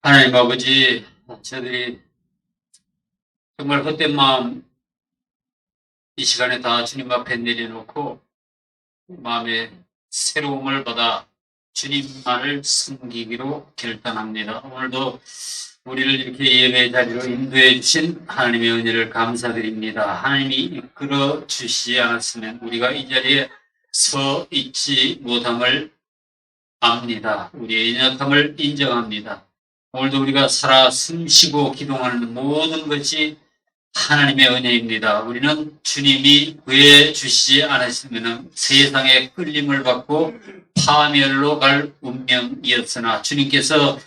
하나님 아버지, 저희들이 정말 헛된 마음 이 시간에 다 주님 앞에 내려놓고 마음의 새로움을 받아 주님만을 섬기기로 결단합니다. 오늘도 우리를 이렇게 예배의 자리로 인도해 주신 하나님의 은혜를 감사드립니다. 하나님이 이끌어 주시지 않았으면 우리가 이 자리에 서 있지 못함을 압니다. 우리의 연약함을 인정합니다. 오늘도 우리가 살아 숨쉬고 기도하는 모든 것이 하나님의 은혜입니다. 우리는 주님이 구해 주시지 않으시면 세상의 끌림을 받고 파멸로 갈 운명이었으나 주님께서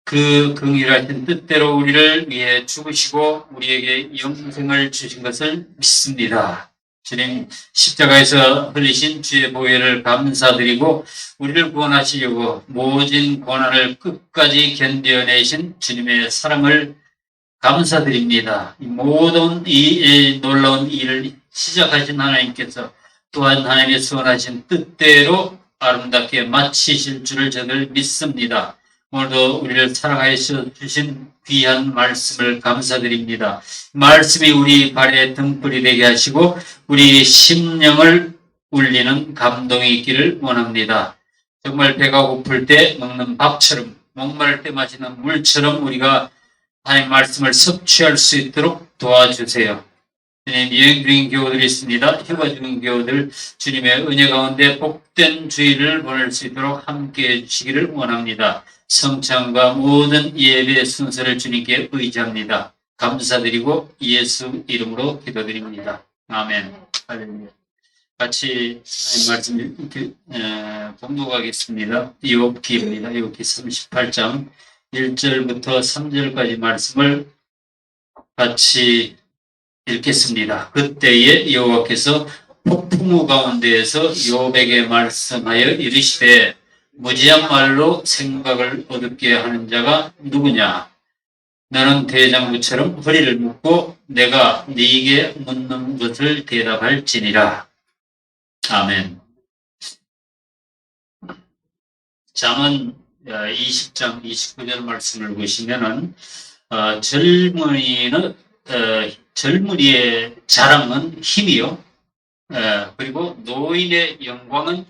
그 긍휼하신 뜻대로 우리를 위해 죽으시고 우리에게 영생을 주신 것을 믿습니다. 주님 십자가에서 흘리신 주의 보혈을 감사드리고 우리를 구원하시려고 모진 고난을 끝까지 견뎌내신 주님의 사랑을 감사드립니다. 모든 이 놀라운 일을 시작하신 하나님께서 또한 하나님의 선하신 뜻대로 아름답게 마치실 줄을 저들 믿습니다. 오늘도 우리를 사랑하여 주신 귀한 말씀을 감사드립니다. 말씀이 우리 발의 등불이 되게 하시고 우리 심령을 울리는 감동이 있기를 원합니다. 정말 배가 고플 때 먹는 밥처럼 목마를 때 마시는 물처럼 우리가 하나님 말씀을 섭취할 수 있도록 도와주세요. 주님, 여행 중인 교우들이 있습니다. 휴가 중인 교우들 주님의 은혜 가운데 복된 주일을 보낼 수 있도록 함께해 주시기를 원합니다. 성찬과 모든 예배 순서를 주님께 의지합니다. 감사드리고 예수 이름으로 기도드립니다. 아멘. 할렐루야. 같이 하나님 말씀 봉독하겠습니다. 욥기입니다. 욥기 38장 1절부터 3절까지 말씀을 같이 읽겠습니다. 그때에 여호와께서 폭풍우 가운데에서 욥에게 말씀하여 이르시되 무지한 말로 생각을 어둡게 하는 자가 누구냐? 너는 대장부처럼 허리를 묶고 내가 네게 묻는 것을 대답할지니라. 아멘. 잠언 20장 29절 말씀을 보시면은 젊은이의 자랑은 힘이요. 그리고 노인의 영광은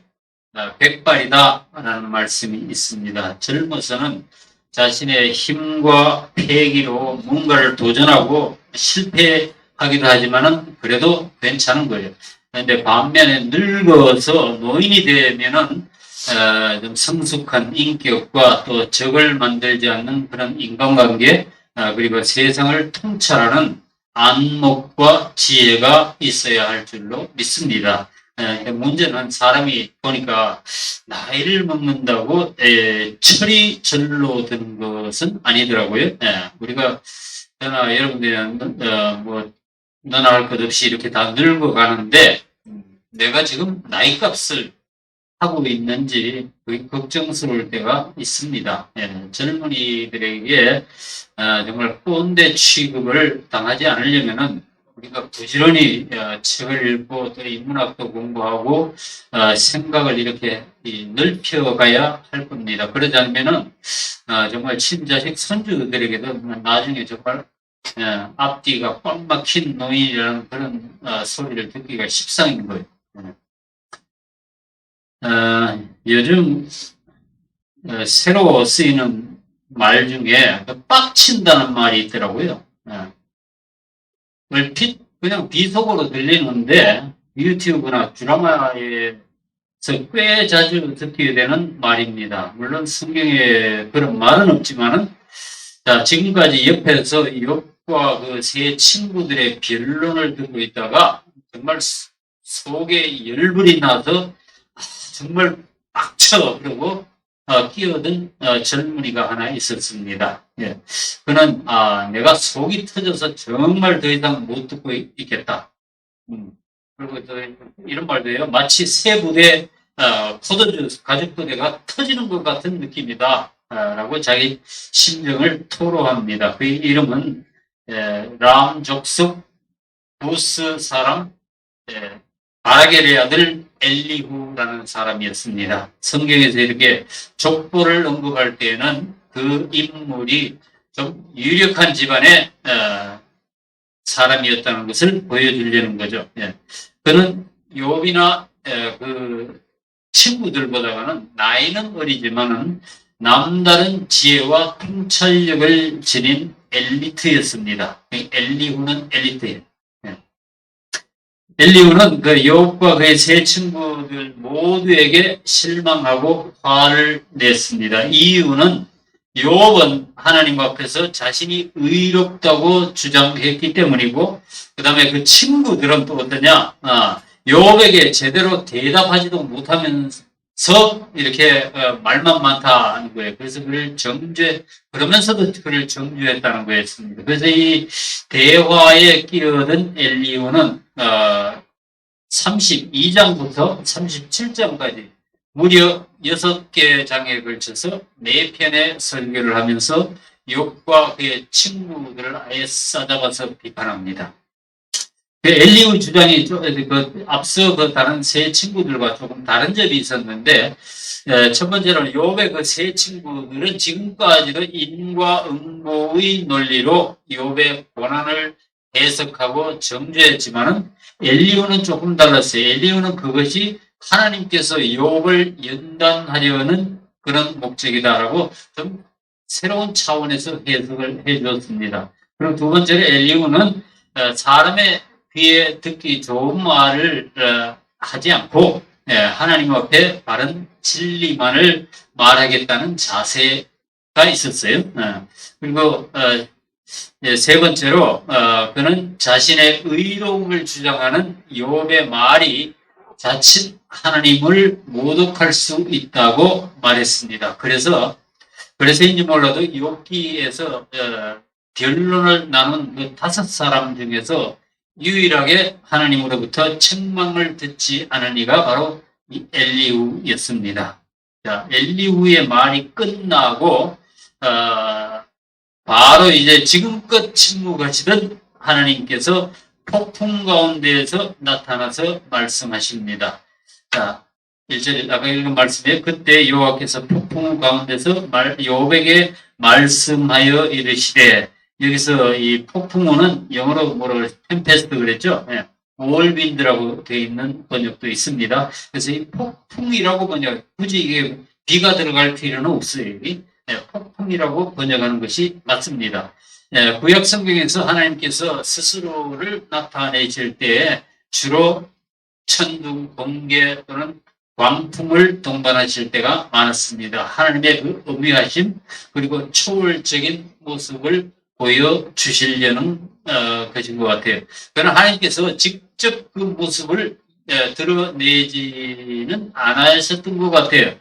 백발이다 라는 말씀이 있습니다. 젊어서는 자신의 힘과 패기로 뭔가를 도전하고 실패하기도 하지만은 그래도 괜찮은 거예요. 그런데 반면에 늙어서 노인이 되면은 좀 성숙한 인격과 또 적을 만들지 않는 그런 인간관계, 그리고 세상을 통찰하는 안목과 지혜가 있어야 할 줄로 믿습니다. 문제는 사람이 보니까 나이를 먹는다고 철이 절로 드는 것은 아니더라고요. 우리가 저나 여러분들은 너나 할 것 없이 이렇게 다 늙어가는데 내가 지금 나이값을 하고 있는지 걱정스러울 때가 있습니다. 젊은이들에게 정말 꼰대 취급을 당하지 않으려면은 우리가 부지런히 책을 읽고 또 인문학도 공부하고 생각을 이렇게 넓혀가야 할 겁니다. 그러지 않으면은 정말 친자식 선조들에게도 나중에 정말 앞뒤가 꽉 막힌 노인이라는 그런 소리를 듣기가 십상인 거예요. 요즘 새로 쓰이는 말 중에 빡친다는 말이 있더라고요. 얼핏 그냥 비속어로 들리는데 유튜브나 드라마에서 꽤 자주 듣게 되는 말입니다. 물론 성경에 그런 말은 없지만은 지금까지 옆에서 욥과 그 세 친구들의 변론을 듣고 있다가 정말 속에 열불이 나서 정말 빡쳐 그러고 끼어든 젊은이가 하나 있었습니다. 그는 내가 속이 터져서 정말 더 이상 못 듣고 있겠다. 그리고 또 이런 말도 해요. 마치 새 부대 포도주 가죽 부대가 터지는 것 같은 느낌이다. 라고 자기 심정을 토로합니다. 그 이름은 람 족속 부스 사람 바라겔의 아들 엘리후라는 사람이었습니다. 성경에서 이렇게 족보를 언급할 때에는 그 인물이 좀 유력한 집안의 사람이었다는 것을 보여주려는 거죠. 예. 그는 욥이나 그 친구들보다는 나이는 어리지만은 남다른 지혜와 통찰력을 지닌 엘리트였습니다. 엘리후는 엘리트예요. 예. 엘리후는 그 욥과 그의 세 친구들 모두에게 실망하고 화를 냈습니다. 이유는 욥은 하나님 앞에서 자신이 의롭다고 주장했기 때문이고, 그 다음에 그 친구들은 또 어떠냐? 욥에게 제대로 대답하지도 못하면서 이렇게 말만 많다는 거예요. 그래서 그를 그러면서도 그를 정죄했다는 거였습니다. 그래서 이 대화에 끼어든 엘리후는 32장부터 37장까지 무려 6개 장에 걸쳐서 4편의 설교를 하면서 욥과 그의 친구들을 아예 싸잡아서 비판합니다. 그 엘리후 주장이 앞서 그 다른 세 친구들과 조금 다른 점이 있었는데, 첫 번째로는 욥의 그 세 친구들은 지금까지도 인과 응보의 논리로 욥의 고난을 해석하고 정죄했지만은 엘리후는 조금 달랐어요. 엘리후는 그것이 하나님께서 욥을 연단하려는 그런 목적이다라고 좀 새로운 차원에서 해석을 해주었습니다. 그리고 두 번째로 엘리후는 사람의 귀에 듣기 좋은 말을 하지 않고 하나님 앞에 바른 진리만을 말하겠다는 자세가 있었어요. 그리고 세 번째로 그는 자신의 의로움을 주장하는 욥의 말이 자칫 하나님을 모독할 수 있다고 말했습니다. 그래서인지 몰라도 욥기에서 변론을 나눈 그 5사람 중에서 유일하게 하나님으로부터 책망을 듣지 않은 이가 바로 이 엘리후였습니다. 자, 엘리후의 말이 끝나고 바로 이제 지금껏 침묵하시던 하나님께서 폭풍 가운데에서 나타나서 말씀하십니다. 자, 1절 아까 읽은 말씀에 그때 여호와께서 폭풍 가운데서 욥에게 말씀하여 이르시되, 여기서 이 폭풍우는 영어로 템페스트 그랬죠? 네. 월빈드라고 되어 있는 번역도 있습니다. 그래서 이 폭풍이라고 굳이 이게 비가 들어갈 필요는 없어요. 폭풍이라고 번역하는 것이 맞습니다. 구약 성경에서 하나님께서 스스로를 나타내실 때에 주로 천둥, 번개 또는 광풍을 동반하실 때가 많았습니다. 하나님의 그 엄밀하심 그리고 초월적인 모습을 보여주시려는 것인 것 같아요. 그러나 하나님께서 직접 그 모습을 드러내지는 않으셨던 것 같아요.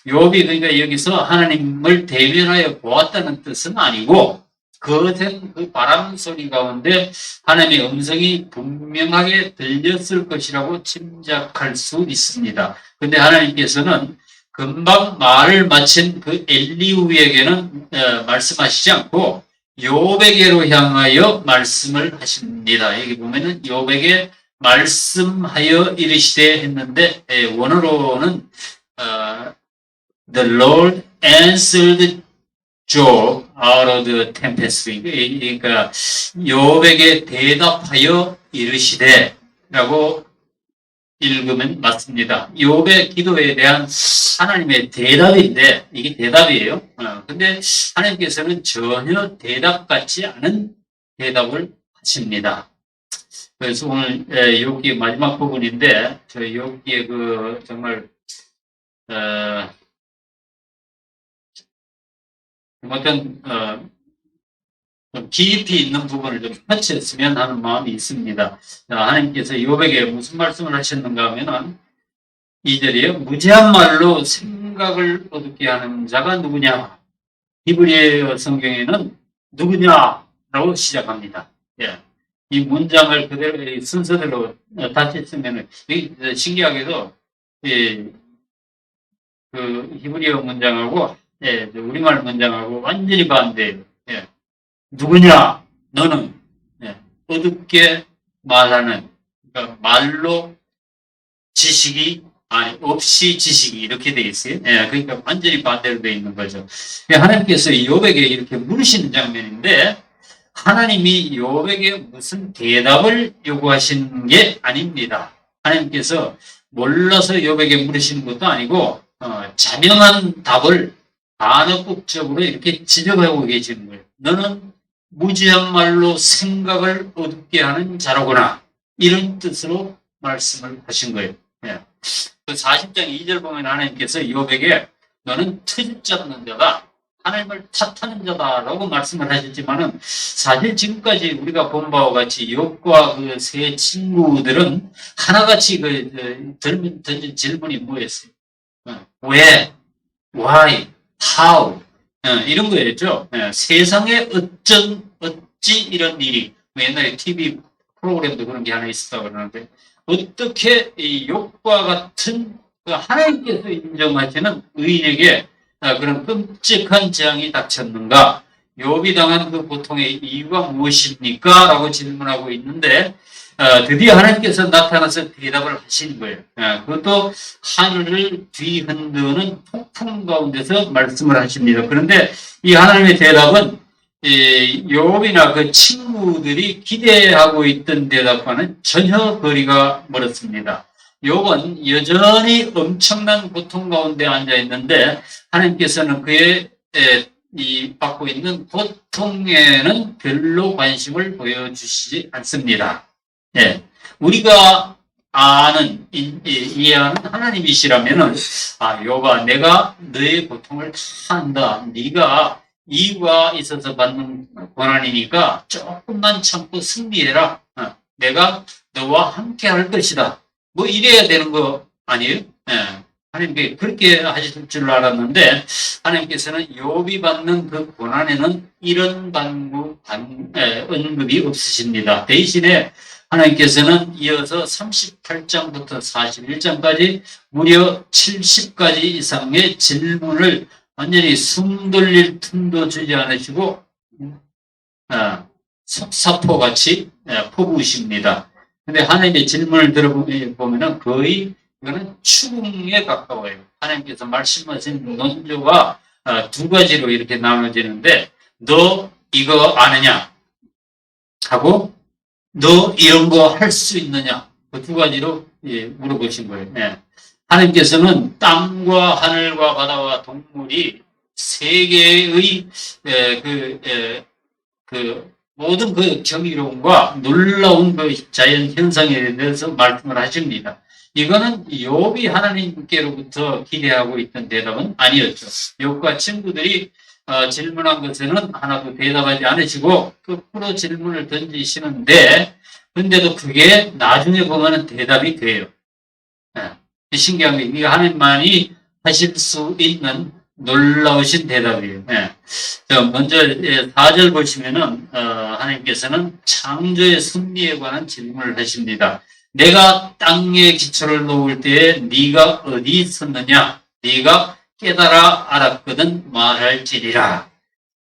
욥이 그러니까 여기서 하나님을 대면하여 보았다는 뜻은 아니고, 거센 그 바람 소리 가운데 하나님의 음성이 분명하게 들렸을 것이라고 짐작할 수 있습니다. 그런데 하나님께서는 금방 말을 마친 그 엘리후에게는 말씀하시지 않고 욥에게로 향하여 말씀을 하십니다. 여기 보면은 욥에게 말씀하여 이르시되 했는데 원어로는 The Lord answered Job out of the tempest. 그러니까 욥에게 대답하여 이르시되라고 읽으면 맞습니다. 욥의 기도에 대한 하나님의 대답인데 이게 대답이에요. 근데 하나님께서는 전혀 대답 같지 않은 대답을 하십니다. 그래서 오늘 욥기 마지막 부분인데 저 욥기의 그 정말 어떤 좀 깊이 있는 부분을 좀 터치했으면 하는 마음이 있습니다. 하나님께서 욥에게 무슨 말씀을 하셨는가 하면은 2절이에요. 무지한 말로 생각을 어둡게 하는 자가 누구냐? 히브리어 성경에는 누구냐라고 시작합니다. 이 문장을 그대로 순서대로 다시 쓰면은 신기하게도 그 히브리어 문장하고 우리말 문장하고 완전히 반대예요. 누구냐? 너는 어둡게 말하는, 그러니까 말로 지식이 아니, 없이 지식이 이렇게 돼 있어요. 예, 그러니까 완전히 반대로 돼 있는 거죠. 하나님께서 욥에게 이렇게 물으시는 장면인데, 하나님이 욥에게 무슨 대답을 요구하시는 게 아닙니다. 하나님께서 몰라서 욥에게 물으시는 것도 아니고, 자명한 답을 단어법적으로 이렇게 지적하고 계시는 거예요. 너는 무지한 말로 생각을 어둡게 하는 자로구나. 이런 뜻으로 말씀을 하신 거예요. 예. 그 40장 2절 보면 하나님께서 욥에게 너는 트집 잡는 자다. 하나님을 탓하는 자다라고 말씀을 하셨지만은 사실 지금까지 우리가 본 바와 같이 욥과 그 세 친구들은 하나같이 던진 질문이 뭐였어요? 왜? Why? How? 이런 거였죠. 세상에 어찌 이런 일이, 옛날에 TV 프로그램도 그런 게 하나 있었다고 그러는데, 어떻게 이 욥과 같은 하나님께서 인정하시는 의인에게 그런 끔찍한 재앙이 닥쳤는가? 욥이 당한 그 고통의 이유가 무엇입니까? 라고 질문하고 있는데, 드디어 하나님께서 나타나서 대답을 하신 거예요. 그것도 하늘을 뒤흔드는 폭풍 가운데서 말씀을 하십니다. 그런데 이 하나님의 대답은 욥이나 그 친구들이 기대하고 있던 대답과는 전혀 거리가 멀었습니다. 욥은 여전히 엄청난 고통 가운데 앉아 있는데 하나님께서는 그의 받고 있는 고통에는 별로 관심을 보여주시지 않습니다. 예, 우리가 아는 이해하는 하나님이시라면은 욥아, 내가 너의 고통을 다 안다. 네가 이유가 있어서 받는 고난이니까 조금만 참고 승리해라. 내가 너와 함께 할 것이다. 뭐 이래야 되는 거 아니에요? 예. 하나님께 그렇게 하실 줄 알았는데 하나님께서는 욥이 받는 그 고난에는 이런 언급이 없으십니다. 대신에 하나님께서는 이어서 38장부터 41장까지 무려 70가지 이상의 질문을 완전히 숨 돌릴 틈도 주지 않으시고 속사포같이 퍼부으십니다. 근데 하나님의 질문을 들어보면 거의 이거는 추궁에 가까워요. 하나님께서 말씀하신 논조가 두 가지로 이렇게 나눠지는데 너 이거 아느냐 하고 너 이런 거 할 수 있느냐 그 두 가지로 물어보신 거예요. 하나님께서는 땅과 하늘과 바다와 동물이 세계의 모든 그 경이로움과 놀라운 그 자연 현상에 대해서 말씀을 하십니다. 이거는 욥이 하나님께로부터 기대하고 있던 대답은 아니었죠. 욥과 친구들이 질문한 것에는 하나도 대답하지 않으시고 거꾸로 질문을 던지시는데 근데도 그게 나중에 보면은 대답이 돼요. 신기한 게 이게 하나님만이 하실 수 있는 놀라우신 대답이에요. 먼저 4절 보시면은 하나님께서는 창조의 섭리에 관한 질문을 하십니다. 내가 땅에 기초를 놓을 때에 네가 어디 있었느냐? 네가 깨달아 알았거든 말할지니라.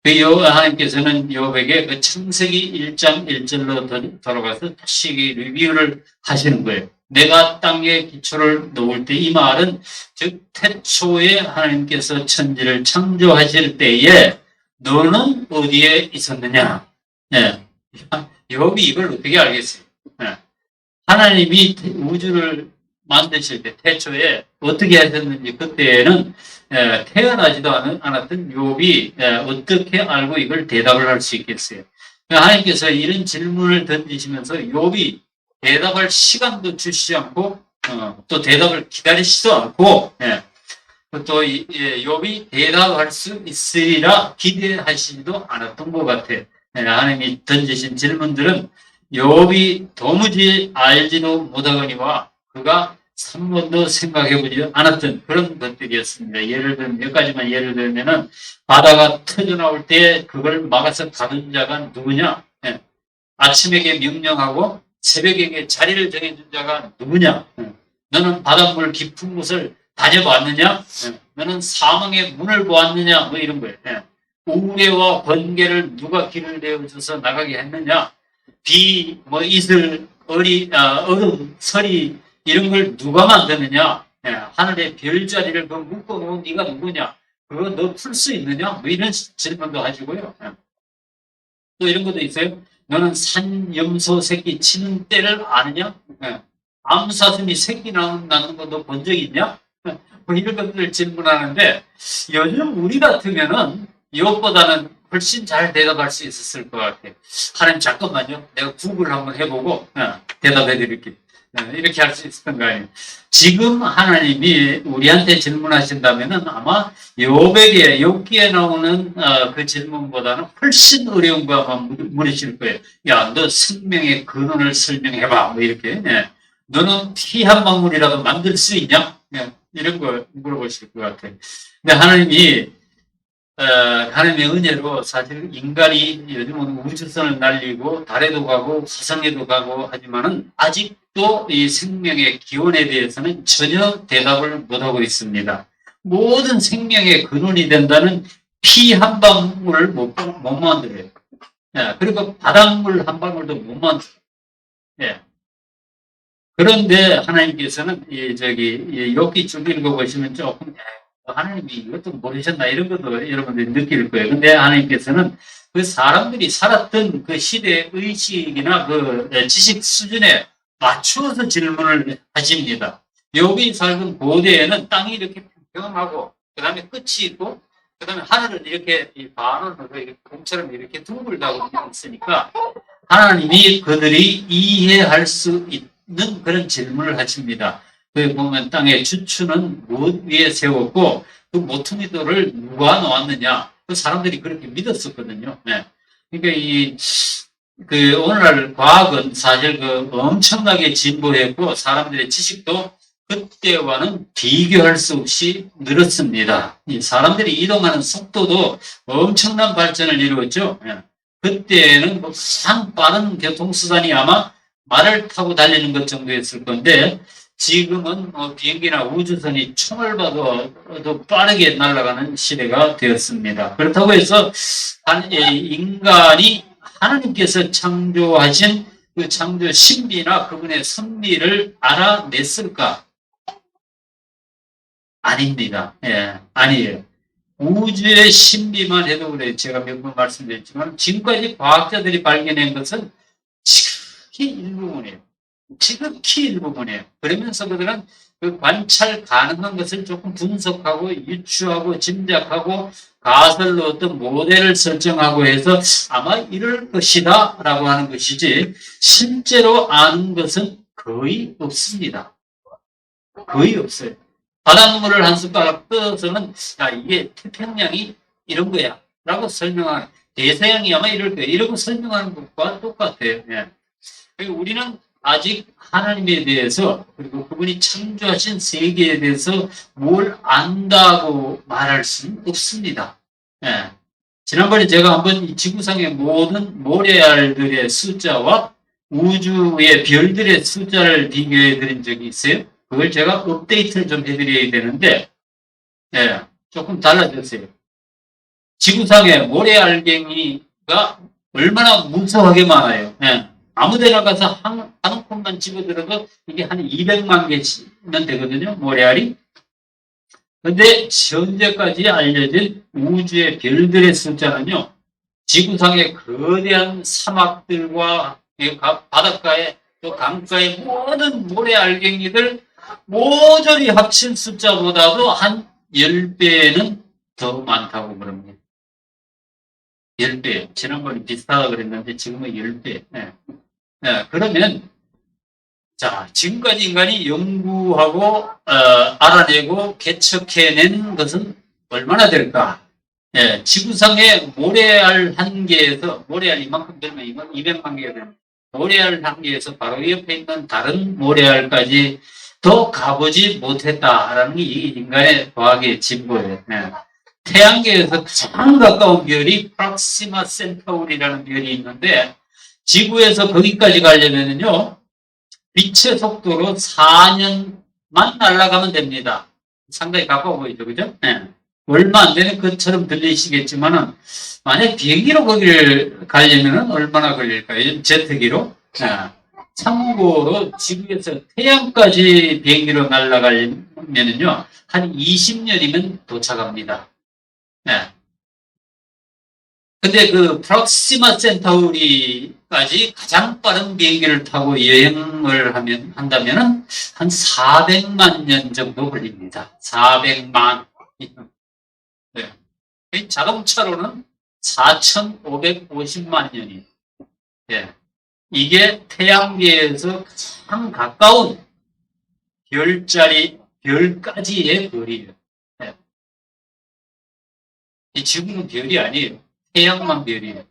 하나님께서는 욥에게 그 창세기 1장 1절로 돌아가서 다시 리뷰를 하시는 거예요. 내가 땅에 기초를 놓을 때 이 말은 즉 태초에 하나님께서 천지를 창조하실 때에 너는 어디에 있었느냐? 욥이 이걸 어떻게 알겠어요? 하나님이 우주를 만드실 때 태초에 어떻게 하셨는지 그때는 태어나지도 않았던 욥이 어떻게 알고 이걸 대답을 할 수 있겠어요? 하나님께서 이런 질문을 던지시면서 욥이 대답할 시간도 주시지 않고 또 대답을 기다리시지도 않고 또 욥이 대답할 수 있으리라 기대하시지도 않았던 것 같아요. 하나님이 던지신 질문들은 욥이 도무지 알지도 못하거니와 그가 한 번도 생각해보지 않았던 그런 것들이었습니다. 예를 들면 몇 가지만 예를 들면은 바다가 터져나올 때 그걸 막아서 가둔 자가 누구냐? 아침에게 명령하고 새벽에게 자리를 정해준 자가 누구냐? 너는 바닷물 깊은 곳을 다녀봤느냐? 너는 사망의 문을 보았느냐? 뭐 이런 거예요. 우레와 번개를 누가 길을 내어줘서 나가게 했느냐? 비, 이슬, 얼음, 서리 이런 걸 누가 만드느냐? 예, 하늘의 별자리를 그 묶어놓은 네가 누구냐? 그거 너 풀 수 있느냐? 뭐 이런 질문도 하시고요. 예. 또 이런 것도 있어요. 너는 산염소 새끼 치는 때를 아느냐? 예. 암사슴이 새끼 낳는 거 너 본 적 있냐? 예. 뭐 이런 것들을 질문하는데 요즘 우리 같으면은 이것보다는 훨씬 잘 대답할 수 있었을 것 같아요. 하나님 잠깐만요. 내가 구글 한번 해보고 대답해 드릴게요. 이렇게 할 수 있었던 거 아니에요. 지금 하나님이 우리한테 질문하신다면은 아마 욥기에 나오는 그 질문보다는 훨씬 어려운 거 아마 물으실 거예요. 야, 너 생명의 근원을 설명해봐. 뭐 이렇게. 너는 피 한 방울이라도 만들 수 있냐? 이런 거 물어보실 것 같아요. 근데 하나님의 은혜로 사실 인간이 요즘은 우주선을 날리고 달에도 가고 화성에도 가고 하지만은 아직도 이 생명의 기원에 대해서는 전혀 대답을 못하고 있습니다. 모든 생명의 근원이 된다는 피 한 방울을 못 만들어요. 그리고 바닷물 한 방울도 못 만들어요. 그런데 하나님께서는 욥기 쭉 읽어보시면 조금 하나님이 이것도 모르셨나 이런 것도 여러분들이 느낄 거예요. 근데 하나님께서는 그 사람들이 살았던 그 시대의 의식이나 그 지식 수준에 맞추어서 질문을 하십니다. 욥이 살던 고대에는 땅이 이렇게 평평하고 그 다음에 끝이 있고 그 다음에 하늘은 이렇게 반원으로 공처럼 이렇게 둥글다고 있으니까 하나님이 그들이 이해할 수 있는 그런 질문을 하십니다. 거기 보면 땅의 주추는 무엇 위에 세웠고 그 모퉁이돌을 누가 놓았느냐. 그 사람들이 그렇게 믿었었거든요. 그러니까 오늘날 과학은 사실 엄청나게 진보했고 사람들의 지식도 그때와는 비교할 수 없이 늘었습니다. 사람들이 이동하는 속도도 엄청난 발전을 이루었죠. 그때는 가장 빠른 교통수단이 아마 말을 타고 달리는 것 정도였을 건데 지금은 비행기나 우주선이 총을 봐도 더 빠르게 날아가는 시대가 되었습니다. 그렇다고 해서 인간이 하나님께서 창조하신 그 창조 신비나 그분의 섭리를 알아냈을까? 아닙니다. 아니에요. 우주의 신비만 해도 그래요. 제가 몇 번 말씀드렸지만 지금까지 과학자들이 발견한 것은 지극히 일부분이에요. 지극히 일부분이에요. 그러면서 그들은 그 관찰 가능한 것을 조금 분석하고 유추하고 짐작하고 가설로 어떤 모델을 설정하고 해서 아마 이럴 것이다 라고 하는 것이지 실제로 아는 것은 거의 없습니다. 거의 없어요. 바닷물을 한 숟가락 떠서는 야 이게 태평양이 이런 거야 라고 설명하는 대서양이 아마 이럴 거야 이러고 설명하는 것과 똑같아요. 우리는 아직 하나님에 대해서 그리고 그분이 창조하신 세계에 대해서 뭘 안다고 말할 수는 없습니다. 지난번에 제가 한번 이 지구상의 모든 모래알들의 숫자와 우주의 별들의 숫자를 비교해 드린 적이 있어요. 그걸 제가 업데이트를 좀 해드려야 되는데 조금 달라졌어요. 지구상의 모래알갱이가 얼마나 무수하게 많아요. 아무데나 가서 한 콩만 집어들어도 이게 한 200만 개면 되거든요. 모래알이. 근데 현재까지 알려진 우주의 별들의 숫자는요. 지구상의 거대한 사막들과 바닷가에 또 강가의 모든 모래알갱이들 모조리 합친 숫자보다도 한 10배는 더 많다고 그럽니다. 10배. 지난번에 비슷하다고 그랬는데 지금은 10배. 그러면 자 지금까지 인간이 연구하고 알아내고 개척해낸 것은 얼마나 될까? 지구상의 모래알 한 개에서 모래알 이만큼 되면 이건 200만 개가 됩니다. 모래알 한 개에서 바로 옆에 있는 다른 모래알까지 더 가보지 못했다라는 게 인간의 과학의 진보예요. 태양계에서 가장 가까운 별이 프락시마 센타우리라는 별이 있는데 지구에서 거기까지 가려면요 빛의 속도로 4년만 날아가면 됩니다. 상당히 가까워 보이죠, 그죠? 얼마 안 되는 것처럼 들리시겠지만은 만약 비행기로 거기를 가려면은 얼마나 걸릴까요? 제트기로? 참고로 지구에서 태양까지 비행기로 날아가려면 하면은요, 한 20년이면 도착합니다. 네. 근데 그 프록시마 센타우리까지 가장 빠른 비행기를 타고 여행을 한다면은 한 400만 년 정도 걸립니다. 400만. 네. 자동차로는 4,550만 년이에요. 예. 이게 태양계에서 가장 가까운 별까지의 거리예요. 예. 이 지구는 별이 아니에요. 태양만 별이에요.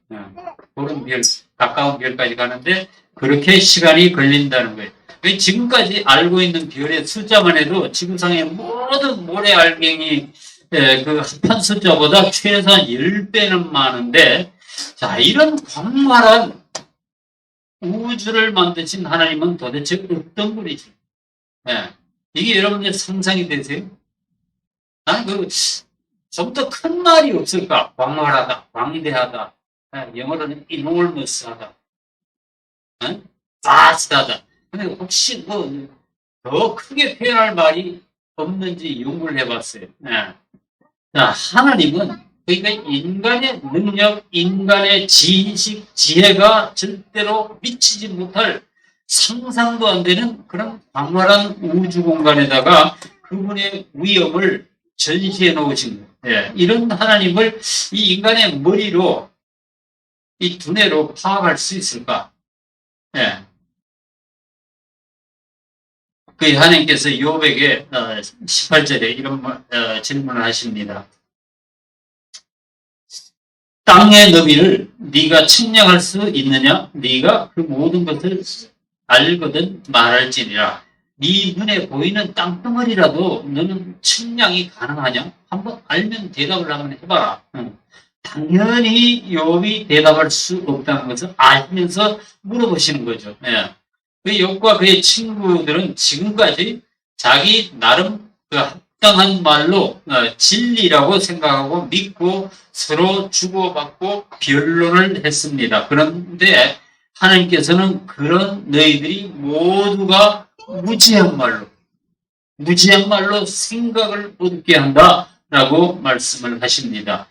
그런 별, 가까운 별까지 가는데 그렇게 시간이 걸린다는 거예요. 지금까지 알고 있는 별의 숫자만 해도 지구상의 모든 모래알갱이 그 합한 숫자보다 최소한 10배는 많은데, 자, 이런 광활한 우주를 만드신 하나님은 도대체 어떤 분이지? 예. 이게 여러분들 상상이 되세요? 나는 좀 더 큰 말이 없을까? 광활하다, 광대하다, 영어로는 enormous하다, vast하다. 근데 혹시 더 크게 표현할 말이 없는지 연구를 해봤어요. 자, 하나님은 그러니까 인간의 능력, 인간의 지식, 지혜가 절대로 미치지 못할 상상도 안 되는 그런 광활한 우주 공간에다가 그분의 위엄을 전시해 놓으신 거예요. 예, 이런 하나님을 이 인간의 머리로, 이 두뇌로 파악할 수 있을까? 예. 그 하나님께서 욥에게 18절에 이런 질문을 하십니다. 땅의 너비를 네가 측량할 수 있느냐? 네가 그 모든 것을 알거든 말할지니라. 네 눈에 보이는 땅덩어리라도 너는 측량이 가능하냐? 한번 알면 대답을 한번 해봐라. 당연히 욥이 대답할 수 없다는 것을 알면서 물어보시는 거죠. 예. 그 욥과 그의 친구들은 지금까지 자기 나름 그 합당한 말로 진리라고 생각하고 믿고 서로 주고받고 변론을 했습니다. 그런데 하나님께서는 그런 너희들이 모두가 무지한 말로 생각을 어둡게 한다라고 말씀을 하십니다.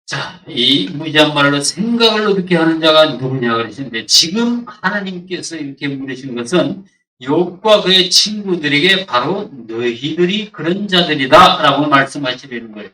자, 이 무지한 말로 생각을 어둡게 하는 자가 누구냐 그러시는데, 지금 하나님께서 이렇게 물으신 것은 욥과 그의 친구들에게 바로 너희들이 그런 자들이다라고 말씀하시려는 거예요.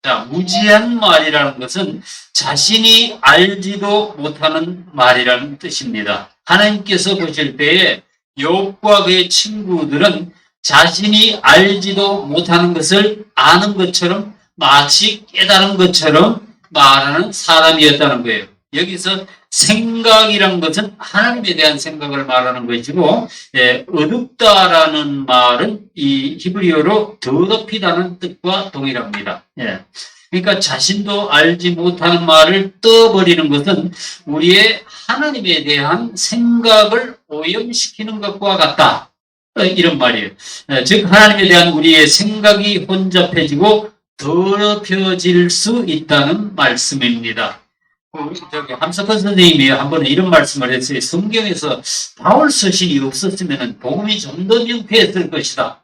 자, 무지한 말이라는 것은 자신이 알지도 못하는 말이라는 뜻입니다. 하나님께서 보실 때에 욥과 그의 친구들은 자신이 알지도 못하는 것을 아는 것처럼 마치 깨달은 것처럼 말하는 사람이었다는 거예요. 여기서 생각이란 것은 하나님에 대한 생각을 말하는 것이고, 어둡다라는 말은 이 히브리어로 더럽히다는 뜻과 동일합니다. 그러니까 자신도 알지 못하는 말을 떠버리는 것은 우리의 하나님에 대한 생각을 오염시키는 것과 같다. 이런 말이에요. 즉 하나님에 대한 우리의 생각이 혼잡해지고 더럽혀질 수 있다는 말씀입니다. 함석헌 선생님이 한번 이런 말씀을 했어요. 성경에서 바울 서신이 없었으면 복음이 좀 더 명쾌했을 것이다.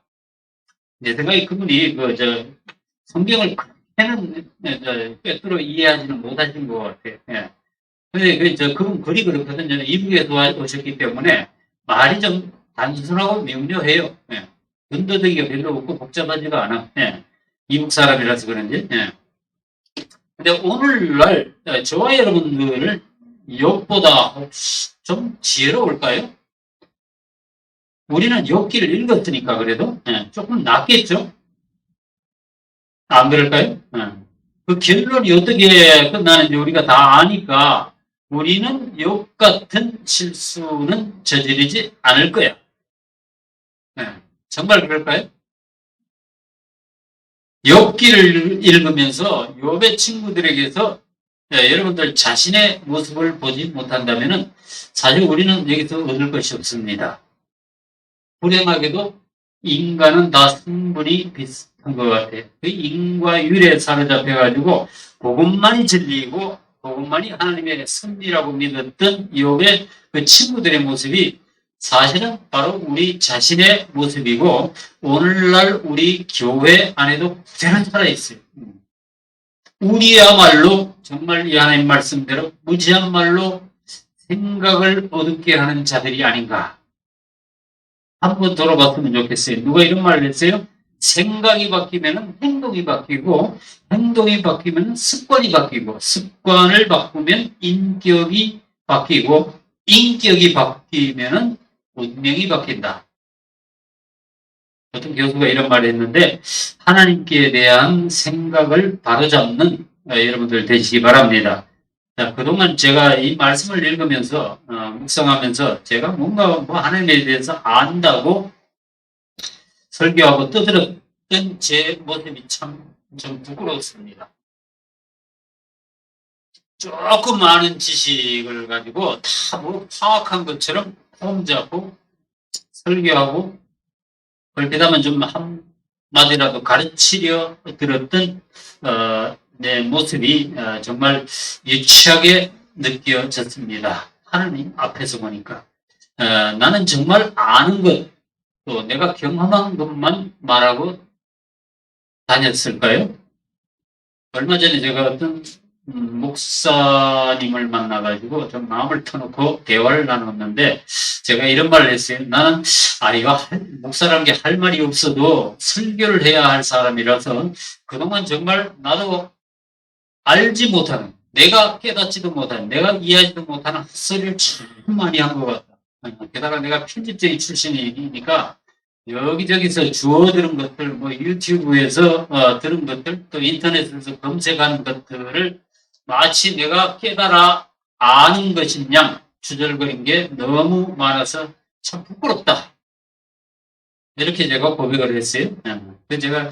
내 생각에 그분이 성경을 그렇게는 꿰뚫어 이해하지는 못하신 것 같아요. 근데 그분 글이 그렇거든요. 이북에서 오셨기 때문에 말이 좀 단순하고 명료해요. 근더덕이가 별로 없고 복잡하지가 않아. 이북 사람이라서 그런지. 근데 오늘날 저와 여러분들은 욥보다 좀 지혜로울까요? 우리는 욥기를 읽었으니까 그래도 조금 낫겠죠? 안 그럴까요? 그 결론이 어떻게 끝나는지 우리가 다 아니까 우리는 욥 같은 실수는 저지르지 않을 거야. 정말 그럴까요? 욥기를 읽으면서 욥의 친구들에게서 여러분들 자신의 모습을 보지 못한다면 사실 우리는 여기서 얻을 것이 없습니다. 불행하게도 인간은 다 성분이 비슷한 것 같아요. 그 인과 율에 사로잡혀가지고 그것만이 진리이고 그것만이 하나님의 섭리라고 믿었던 욥의 그 친구들의 모습이 사실은 바로 우리 자신의 모습이고 오늘날 우리 교회 안에도 그대로 살아있어요. 우리야말로 정말 이 하나님 말씀대로 무지한 말로 생각을 어둡게 하는 자들이 아닌가. 한번 돌아봤으면 좋겠어요. 누가 이런 말을 했어요? 생각이 바뀌면 행동이 바뀌고 행동이 바뀌면 습관이 바뀌고 습관을 바꾸면 인격이 바뀌고 인격이 바뀌면 운명이 바뀐다. 어떤 교수가 이런 말을 했는데 하나님께 대한 생각을 바로잡는 여러분들 되시기 바랍니다. 자, 그동안 제가 이 말씀을 읽으면서 묵상하면서 제가 뭔가 하나님에 대해서 안다고 설교하고 떠들었던 제 모습이 참 좀 부끄러웠습니다. 조금 많은 지식을 가지고 다 뭐 파악한 것처럼 폼 잡고 설교하고 그렇게 하면 좀 한마디라도 가르치려 들었던 내 모습이 정말 유치하게 느껴졌습니다. 하나님 앞에서 보니까 나는 정말 아는 것, 또 내가 경험한 것만 말하고 다녔을까요? 얼마 전에 제가 어떤 목사님을 만나가지고 좀 마음을 터놓고 대화를 나눴는데 제가 이런 말을 했어요. 나는 이거 목사라는 게 할 말이 없어도 설교를 해야 할 사람이라서 그동안 정말 나도 알지 못하는, 내가 깨닫지도 못하는, 내가 이해하지도 못하는 헛소리를 참 많이 한 것 같다. 게다가 내가 편집쟁이 출신이니까 여기저기서 주워 들은 것들, 뭐 유튜브에서 들은 것들, 또 인터넷에서 검색한 것들을 마치 내가 깨달아 아는 것인 양 주절거린 게 너무 많아서 참 부끄럽다. 이렇게 제가 고백을 했어요. 제가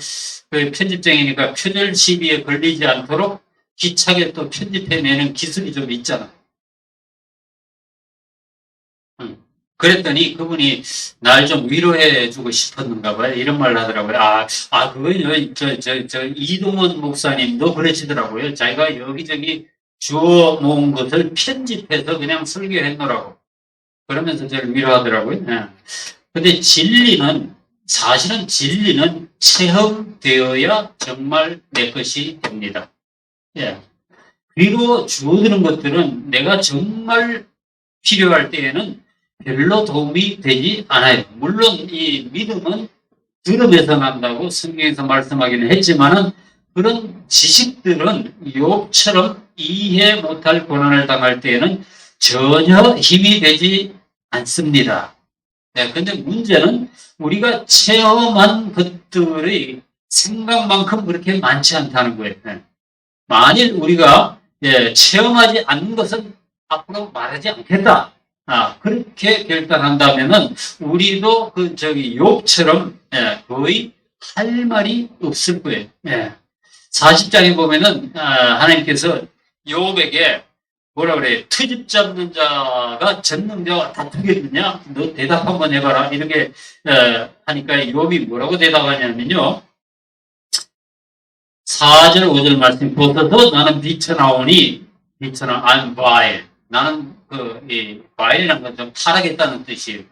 그 편집쟁이니까 표절 시비에 걸리지 않도록 기차게 또 편집해내는 기술이 좀 있잖아. 그랬더니 그분이 날 좀 위로해주고 싶었는가 봐요. 이런 말을 하더라고요. 그거요. 이동원 목사님도 그러시더라고요. 자기가 여기저기 주워 모은 것을 편집해서 그냥 설교했노라고. 그러면서 저를 위로하더라고요. 근데 사실은 진리는 체험되어야 정말 내 것이 됩니다. 예. 위로 주어드는 것들은 내가 정말 필요할 때에는 별로 도움이 되지 않아요. 물론 이 믿음은 들음에서 난다고 성경에서 말씀하기는 했지만은 그런 지식들은 욥처럼 이해 못할 고난을 당할 때에는 전혀 힘이 되지 않습니다. 근데 문제는 우리가 체험한 것들의 생각만큼 그렇게 많지 않다는 거예요. 만일 우리가 체험하지 않는 것은 앞으로 말하지 않겠다. 그렇게 결단한다면은 우리도 욥처럼 거의 할 말이 없을 거예요. 40장에 보면은 하나님께서 욥에게 뭐라 그래? 트집 잡는 자가 전능자와 다투겠느냐? 너 대답 한번 해봐라. 이렇게 하니까 욥이 뭐라고 대답하냐면요. 4절 5절 말씀 보셔도 나는 비쳐나오니 I'm vile. 나는 바일이라는 건 좀 타락했다는 뜻이에요.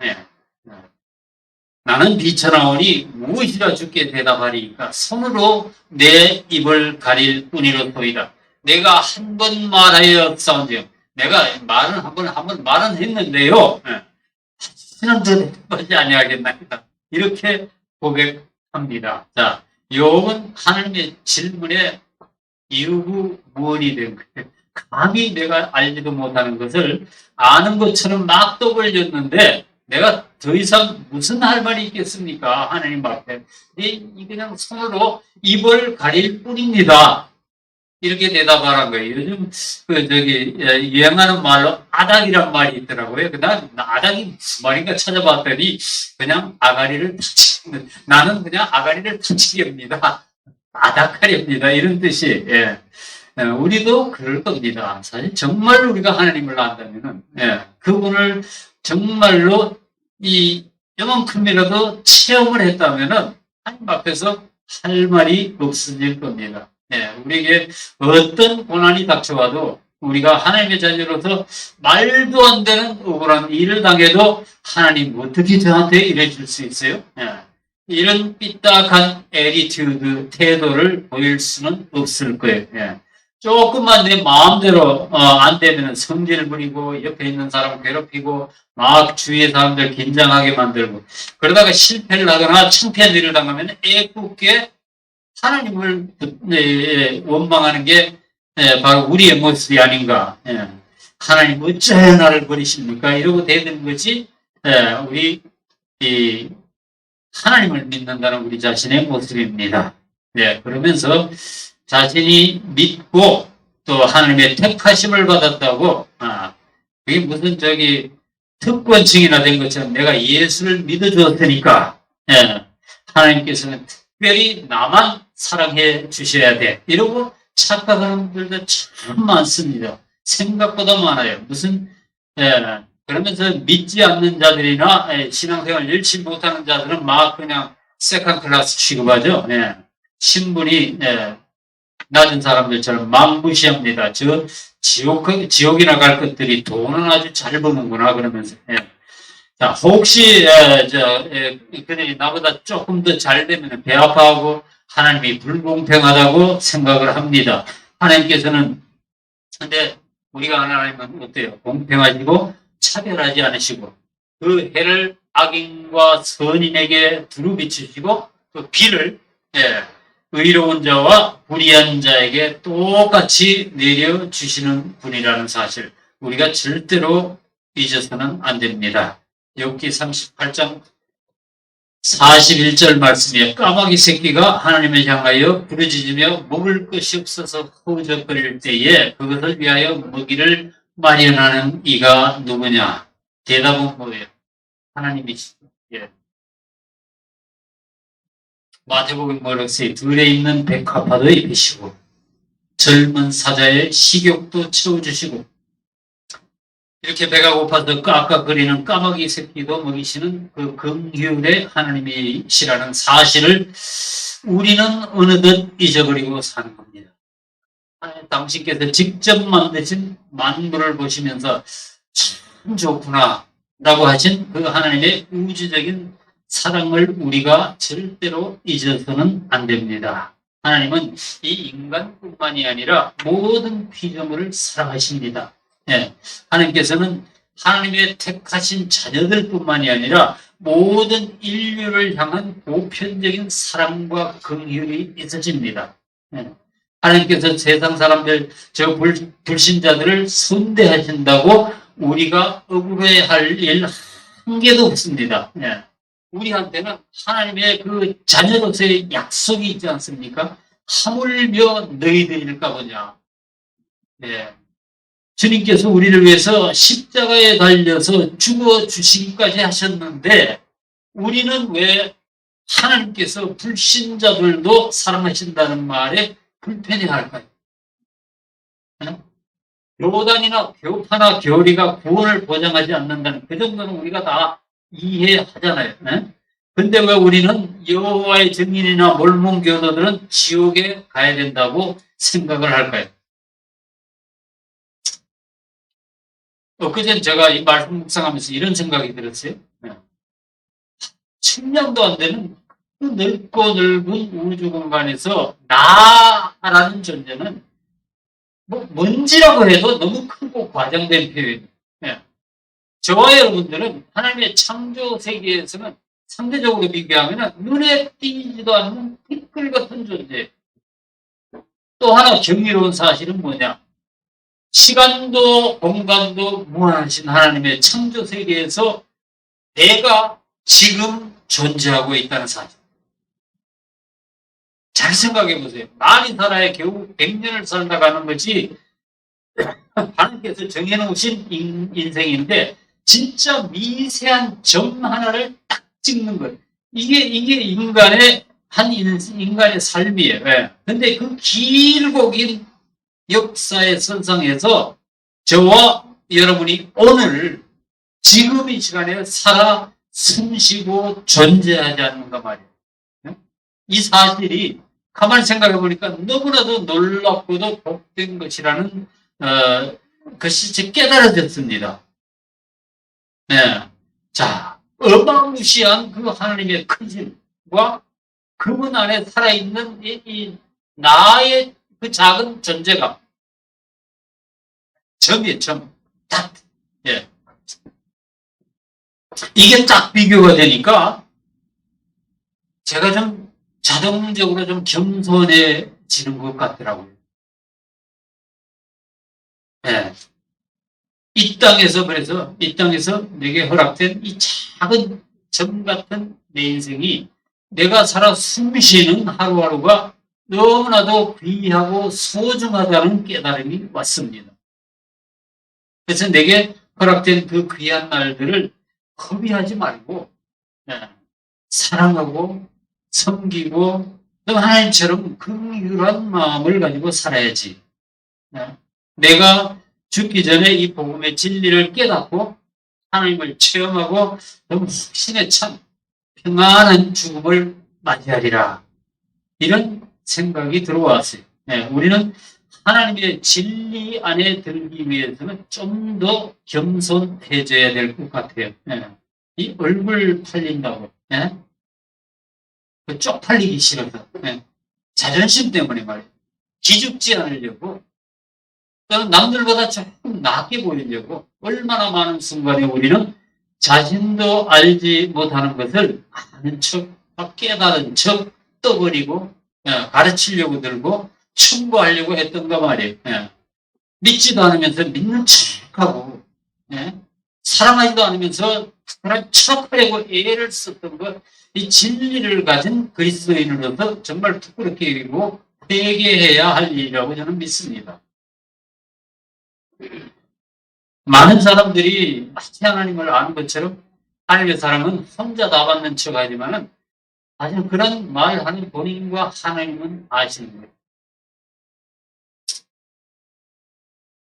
나는 비쳐나오니 무엇이라 주께 대답하리까 손으로 내 입을 가릴 뿐이로소이다. 내가 한 번 말하여 싸운즉 내가 말은 한 번 말은 했는데요. 다시는 더 대답하지 아니하겠나이다. 이렇게 고백합니다. 자, 욥은 하나님의 질문에 이유구무원이 된 거예요. 감히 내가 알지도 못하는 것을 아는 것처럼 막 떠벌렸는데 내가 더 이상 무슨 할 말이 있겠습니까? 하나님 앞에. 그냥 손으로 입을 가릴 뿐입니다. 이렇게 대답하란 거예요. 요즘 유행하는 말로 아닥이란 말이 있더라고요. 난 아닥이 무슨 말인가 찾아봤더니 그냥 아가리를 다치는, 나는 그냥 아가리를 다치렵니다. 아닥하렵니다. 이런 뜻이. 우리도 그럴 겁니다. 사실 정말로 우리가 하나님을 안다면은 그분을 정말로 요만큼이라도 체험을 했다면은 하나님 앞에서 할 말이 없어질 겁니다. 우리에게 어떤 고난이 닥쳐와도 우리가 하나님의 자녀로서 말도 안 되는 억울한 일을 당해도 하나님 어떻게 저한테 이래 줄 수 있어요? 이런 삐딱한 애티튜드, 태도를 보일 수는 없을 거예요. 조금만 내 마음대로 안 되면 성질 부리고 옆에 있는 사람 괴롭히고 막 주위의 사람들 긴장하게 만들고 그러다가 실패를 하거나 창피한 일을 당하면 애꿎게 하나님을 원망하는 게 바로 우리의 모습이 아닌가. 하나님 어찌하여 나를 버리십니까? 이러고 되는 것이 우리 하나님을 믿는다는 우리 자신의 모습입니다. 그러면서 자신이 믿고 또 하나님의 택하심을 받았다고 그게 무슨 특권층이나 된 것처럼 내가 예수를 믿어주었으니까 하나님께서는 특별히 나만 사랑해 주셔야 돼 이러고 착각하는 분들도 참 많습니다. 생각보다 많아요. 그러면서 믿지 않는 자들이나 신앙생활 열심히 못하는 자들은 막 그냥 세컨 클래스 취급하죠. 신분이 낮은 사람들처럼 막 무시합니다. 지옥이나 갈 것들이 돈은 아주 잘 버는구나 그러면서. 자, 혹시 그들이 나보다 조금 더 잘 되면 배 아파하고 하나님이 불공평하다고 생각을 합니다. 하나님께서는 근데 우리가 하나님은 어때요? 공평하시고 차별하지 않으시고 그 해를 악인과 선인에게 두루 비추시고 그 비를 의로운 자와 불의한 자에게 똑같이 내려주시는 분이라는 사실 우리가 절대로 잊어서는 안 됩니다. 욥기 38장 41절 말씀에 까마귀 새끼가 하나님을 향하여 부르짖으며 먹을 것이 없어서 허우적거릴 때에 그것을 위하여 먹이를 마련하는 이가 누구냐? 대답은 뭐예요? 하나님이시죠. 마태복음 뭐랬어요? 들에 있는 백합화도 입히시고 젊은 사자의 식욕도 채워주시고 이렇게 배가 고파서 까까거리는 까마귀 새끼도 먹이시는 그 긍휼의 하나님이시라는 사실을 우리는 어느덧 잊어버리고 사는 겁니다. 당신께서 직접 만드신 만물을 보시면서 참 좋구나 라고 하신 그 하나님의 우주적인 사랑을 우리가 절대로 잊어서는 안 됩니다. 하나님은 이 인간뿐만이 아니라 모든 피조물을 사랑하십니다. 하나님께서는 하나님의 택하신 자녀들뿐만이 아니라 모든 인류를 향한 보편적인 사랑과 긍휼이 있으십니다. 하나님께서 세상 사람들, 불신자들을 선대하신다고 우리가 억울해할 일 한 개도 없습니다. 우리한테는 하나님의 그 자녀로서의 약속이 있지 않습니까? 하물며 너희들일까 보냐. 주님께서 우리를 위해서 십자가에 달려서 죽어주시기까지 하셨는데 우리는 왜 하나님께서 불신자들도 사랑하신다는 말에 불편해할까요? 교단이나 교파나 교리가 구원을 보장하지 않는다는 그 정도는 우리가 다 이해하잖아요. 근데 왜 우리는 여호와의 증인이나 몰몬 교도들은 지옥에 가야 된다고 생각을 할까요? 엊그제 제가 이 말씀 묵상하면서 이런 생각이 들었어요. 측량도 안 되는 그 넓고 넓은 우주 공간에서 나라는 존재는 먼지라고 해도 너무 크고 과장된 표현이에요. 저와 여러분들은 하나님의 창조 세계에서는 상대적으로 비교하면 눈에 띄지도 않는 티끌 같은 존재예요. 또 하나 경이로운 사실은 뭐냐? 시간도 공간도 무한하신 하나님의 창조 세계에서 내가 지금 존재하고 있다는 사실. 잘 생각해 보세요. 많이 살아야 겨우 100년을 살다 가는 것이 하나님께서 정해놓으신 인생인데 진짜 미세한 점 하나를 딱 찍는 거예요. 이게 인간의 인간의 삶이에요. 근데 그 길고 긴 역사의 선상에서 저와 여러분이 오늘 지금 이 시간에 살아 숨쉬고 존재하지 않는가 말이에요. 이 사실이 가만히 생각해 보니까 너무나도 놀랍고도 복된 것이라는 그것이 깨달아졌습니다. 네. 자, 어마무시한 그 하나님의 크심과 그분 안에 살아있는 이 나의 그 작은 존재감. 점이에요, 점. 딱. 예. 이게 딱 비교가 되니까 제가 좀 자동적으로 좀 겸손해지는 것 같더라고요. 예. 그래서 이 땅에서 내게 허락된 이 작은 점 같은 내 인생이 내가 살아 숨쉬는 하루하루가 너무나도 귀하고 소중하다는 깨달음이 왔습니다. 그래서 내게 허락된 그 귀한 날들을 허비하지 말고 사랑하고 섬기고 또 하나님처럼 긍휼한 마음을 가지고 살아야지. 내가 죽기 전에 이 복음의 진리를 깨닫고 하나님을 체험하고 확신에 찬 평안한 죽음을 맞이하리라. 이런 생각이 들어왔어요. 우리는 하나님의 진리 안에 들기 위해서는 좀 더 겸손해져야 될 것 같아요. 이 얼굴 팔린다고, 쪽팔리기 싫어서, 자존심 때문에 말이에요. 기죽지 않으려고, 또는 남들보다 조금 낫게 보이려고 얼마나 많은 순간에 우리는 자신도 알지 못하는 것을 아는 척, 깨달은 척 떠버리고 가르치려고 들고 충고하려고 했던가 말이에요. 믿지도 않으면서 믿는 척하고 사랑하지도 않으면서 그런 척하려고 애를 썼던 것, 이 진리를 가진 그리스도인으로서 정말 부끄럽게 여기고 회개해야 할 일이라고 저는 믿습니다. 많은 사람들이 마치 하나님을 아는 것처럼 하나님의 사랑은 혼자 다 받는 척 하지만은 사실 그런 말 하는 본인과 하나님은 아시는 거예요.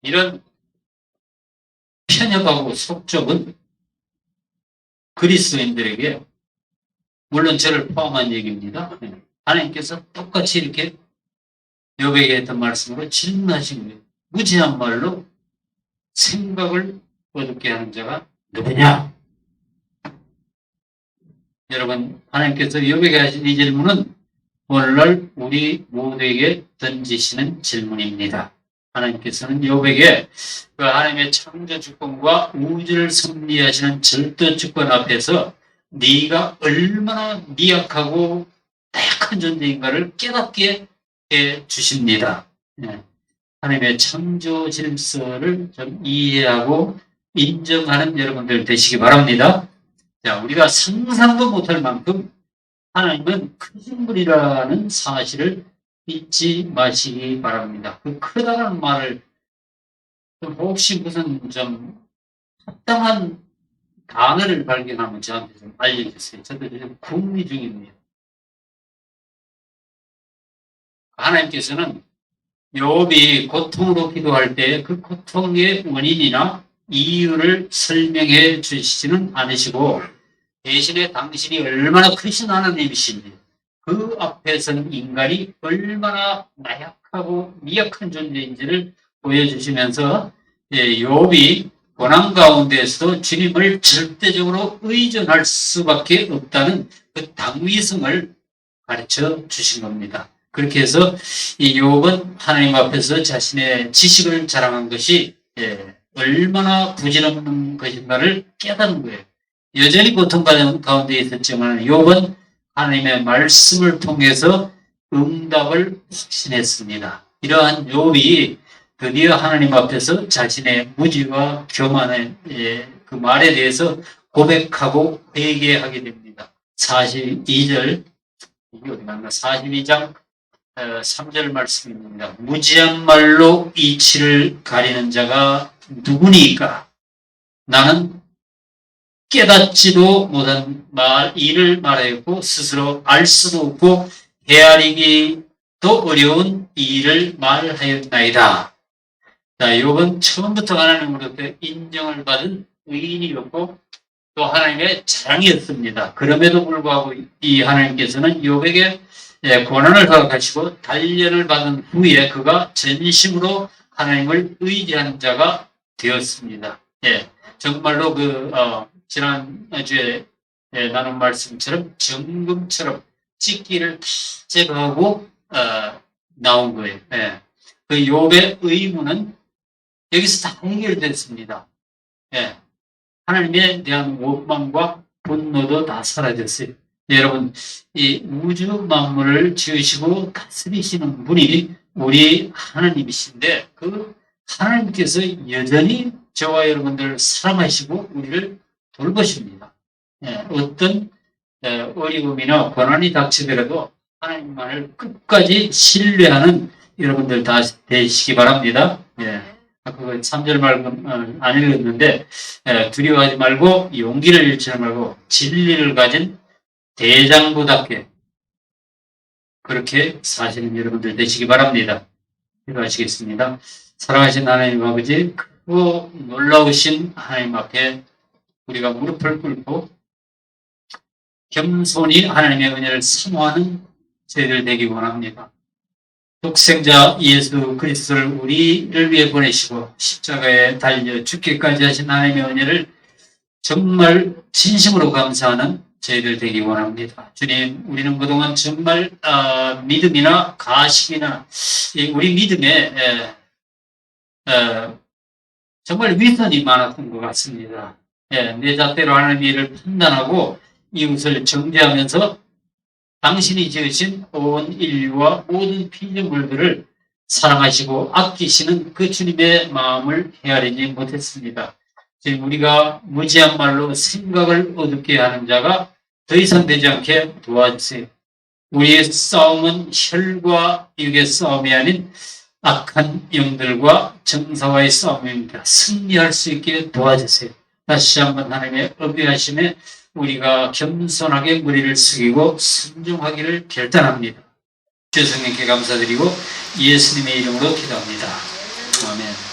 이런 편협하고 속좁은 그리스도인들에게, 물론 저를 포함한 얘기입니다. 하나님께서 똑같이 이렇게 욥에게 했던 말씀으로 질문하신 거예요. 무지한 말로 생각을 어둡게 하는 자가 누구냐? 여러분, 하나님께서 욥에게 하신 이 질문은 오늘날 우리 모두에게 던지시는 질문입니다. 하나님께서는 욥에게 그 하나님의 창조 주권과 우주를 섭리하시는 절대 주권 앞에서 네가 얼마나 미약하고 나약한 존재인가를 깨닫게 해 주십니다. 하나님의 창조 질서를 좀 이해하고 인정하는 여러분들 되시기 바랍니다. 자, 우리가 상상도 못할 만큼 하나님은 크신 분이라는 사실을 잊지 마시기 바랍니다. 그 크다는 말을 혹시 무슨 좀 합당한 단어를 발견하면 저한테 좀 알려주세요. 저도 지금 궁리 중입니다. 하나님께서는 욥이 고통으로 기도할 때 그 고통의 원인이나 이유를 설명해 주시지는 않으시고 대신에 당신이 얼마나 크신 하나님이신지 그 앞에서는 인간이 얼마나 나약하고 미약한 존재인지를 보여주시면서 욥이 고난 가운데서도 주님을 절대적으로 의존할 수밖에 없다는 그 당위성을 가르쳐 주신 겁니다. 그렇게 해서 이 욥은 하나님 앞에서 자신의 지식을 자랑한 것이 얼마나 부질없는 것인가를 깨닫는 거예요. 여전히 고통 가운데 있었지만 욥은 하나님의 말씀을 통해서 응답을 확신했습니다. 이러한 욥이 드디어 하나님 앞에서 자신의 무지와 교만의 그 말에 대해서 고백하고 회개하게 됩니다. 42절, 이게 어디 갔나? 42장 3절 말씀입니다. 무지한 말로 이치를 가리는 자가 누구니까? 나는 깨닫지도 못한 일을 말하였고 스스로 알 수도 없고 헤아리기도 어려운 일을 말하였나이다. 자, 욥은 처음부터 하나님으로부터 인정을 받은 의인이었고 또 하나님의 자랑이었습니다. 그럼에도 불구하고 이 하나님께서는 욥에게 고난을 허락하시고 단련을 받은 후에 그가 전심으로 하나님을 의지하는 자가 되었습니다. 예, 정말로 지난주에 나눈 말씀처럼 정금처럼 찍기를 다 제거하고 나온 거예요. 예. 그 욥의 의문은 여기서 다 해결됐습니다. 예. 하나님에 대한 원망과 분노도 다 사라졌어요. 여러분, 이 우주 만물을 지으시고 다스리시는 분이 우리 하나님이신데, 그 하나님께서 여전히 저와 여러분들을 사랑하시고 우리를 돌보십니다. 예, 어떤 어려움이나 고난이 닥치더라도 하나님만을 끝까지 신뢰하는 여러분들 다 되시기 바랍니다. 예. 아까 3절 말고 안 읽었는데, 두려워하지 말고 용기를 잃지 말고 진리를 가진 대장부답게 그렇게 사시는 여러분들 되시기 바랍니다. 기도하시겠습니다. 사랑하신 하나님 아버지, 크고 놀라우신 하나님 앞에 우리가 무릎을 꿇고 겸손히 하나님의 은혜를 사모하는 저희들 되기 원합니다. 독생자 예수 그리스도를 우리를 위해 보내시고 십자가에 달려 죽기까지 하신 하나님의 은혜를 정말 진심으로 감사하는 저희들 되기 원합니다. 주님, 우리는 그동안 정말 믿음이나 가식이나 우리 믿음에 정말 위선이 많았던 것 같습니다. 내 잣대로 하나님의 일을 판단하고 이웃을 정죄하면서 당신이 지으신 온 인류와 모든 피조물들을 사랑하시고 아끼시는 그 주님의 마음을 헤아리지 못했습니다. 지금 우리가 무지한 말로 생각을 어둡게 하는 자가 더 이상 되지 않게 도와주세요. 우리의 싸움은 혈과 육의 싸움이 아닌 악한 영들과 정사와의 싸움입니다. 승리할 수 있게 도와주세요. 다시 한번 하나님의 어비하심에 우리가 겸손하게 머리를 숙이고 순종하기를 결단합니다. 주 성령께 감사드리고 예수님의 이름으로 기도합니다. 아멘.